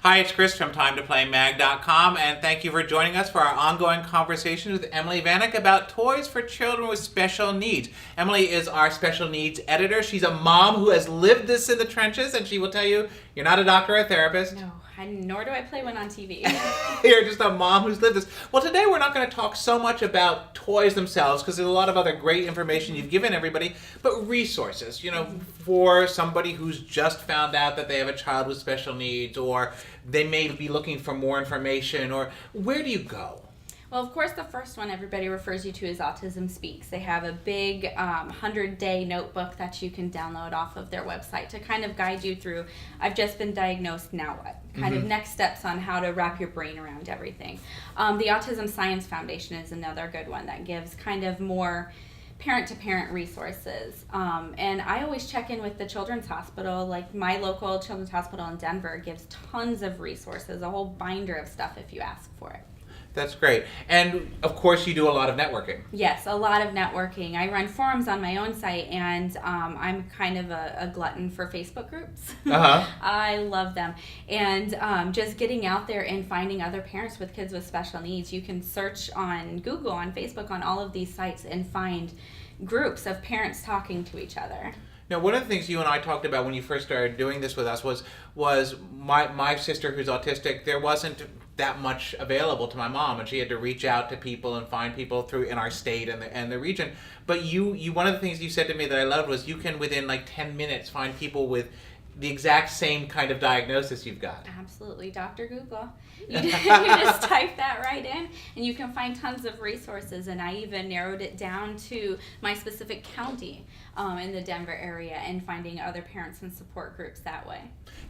Hi, it's Chris from TimeToPlayMag.com, and thank you for joining us for our ongoing conversation with Emily Vanek about toys for children with special needs. Emily is our special needs editor. She's a mom who has lived this in the trenches, and she will tell you, you're not a doctor or a therapist. No, nor do I play one on TV. You're just a mom who's lived this. Well, today we're not going to talk so much about toys themselves, because there's a lot of other great information you've given everybody, but resources, for somebody who's just found out that they have a child with special needs, or they may be looking for more information, or where do you go? Well, of course, the first one everybody refers you to is Autism Speaks. They have a big 100-day notebook that you can download off of their website to kind of guide you through, I've just been diagnosed, now what? Kind of next steps on how to wrap your brain around everything. The Autism Science Foundation is another good one that gives kind of more parent-to-parent resources. And I always check in with the Children's Hospital. Like my local Children's Hospital in Denver gives tons of resources, a whole binder of stuff if you ask for it. That's great. And, of course, you do a lot of networking. Yes, a lot of networking. I run forums on my own site, and I'm kind of a glutton for Facebook groups. I love them. And just getting out there and finding other parents with kids with special needs. You can search on Google, on Facebook, on all of these sites and find groups of parents talking to each other. Now, one of the things you and I talked about when you first started doing this with us was my sister who's autistic. There wasn't that much available to my mom, and she had to reach out to people and find people through in our state and the region. But you one of the things you said to me that I loved was you can within like 10 minutes find people with the exact same kind of diagnosis you've got. Absolutely, Dr. Google. You just type that right in, and you can find tons of resources. And I even narrowed it down to my specific county in the Denver area, and finding other parents and support groups that way.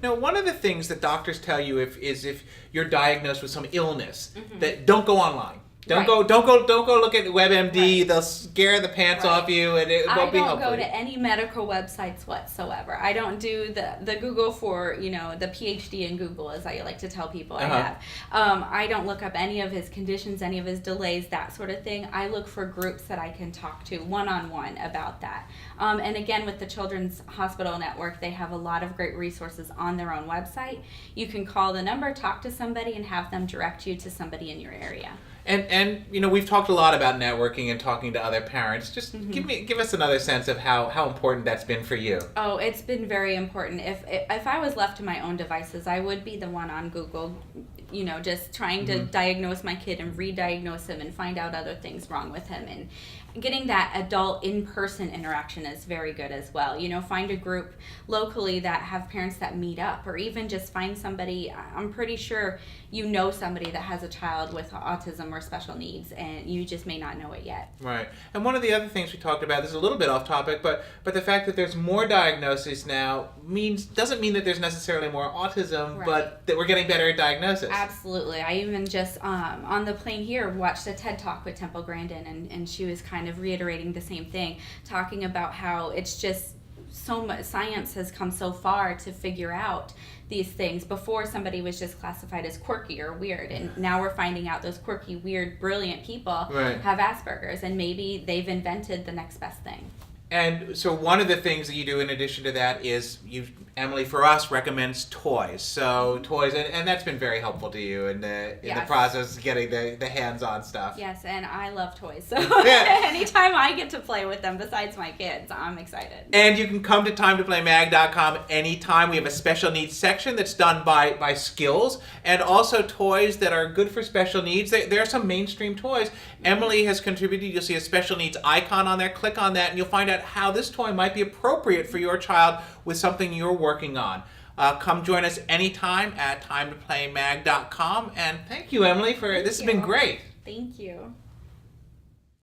Now, one of the things that doctors tell you is if you're diagnosed with some illness, that don't go online. Don't go look at WebMD. Right. They'll scare the pants off you, and it won't be helpful. I don't go to any medical websites whatsoever. I don't do the Google for the PhD in Google, as I like to tell people I have. I don't look up any of his conditions, any of his delays, that sort of thing. I look for groups that I can talk to one-on-one about that. And again, with the Children's Hospital Network, they have a lot of great resources on their own website. You can call the number, talk to somebody, and have them direct you to somebody in your area. And we've talked a lot about networking and talking to other parents. Just give us another sense of how important that's been for you. Oh, it's been very important. If I was left to my own devices, I would be the one on Google, just trying to diagnose my kid and re-diagnose him and find out other things wrong with him. And getting that adult in-person interaction is very good as well. Find a group locally that have parents that meet up, or even just find somebody. I'm pretty sure somebody that has a child with autism or special needs, and you just may not know it yet. Right. And one of the other things we talked about, this is a little bit off topic, but the fact that there's more diagnoses now doesn't mean that there's necessarily more autism, right, but that we're getting better at diagnosis. Absolutely. I even just on the plane here watched a TED Talk with Temple Grandin, and she was kind of reiterating the same thing, talking about how it's just so much, science has come so far to figure out these things. Before, somebody was just classified as quirky or weird, and now we're finding out those quirky, weird, brilliant people have Asperger's, and maybe they've invented the next best thing. And so one of the things that you do in addition to that is Emily, for us, recommends toys. So toys, and that's been very helpful to you in the process of getting the hands-on stuff. Yes, and I love toys. So anytime I get to play with them, besides my kids, I'm excited. And you can come to TimeToPlayMag.com anytime. We have a special needs section that's done by skills, and also toys that are good for special needs. There are some mainstream toys. Emily has contributed. You'll see a special needs icon on there. Click on that, and you'll find out how this toy might be appropriate for your child with something you're working on. Come join us anytime at TimeToPlayMag.com. And thank you, Emily, this has been great. Thank you.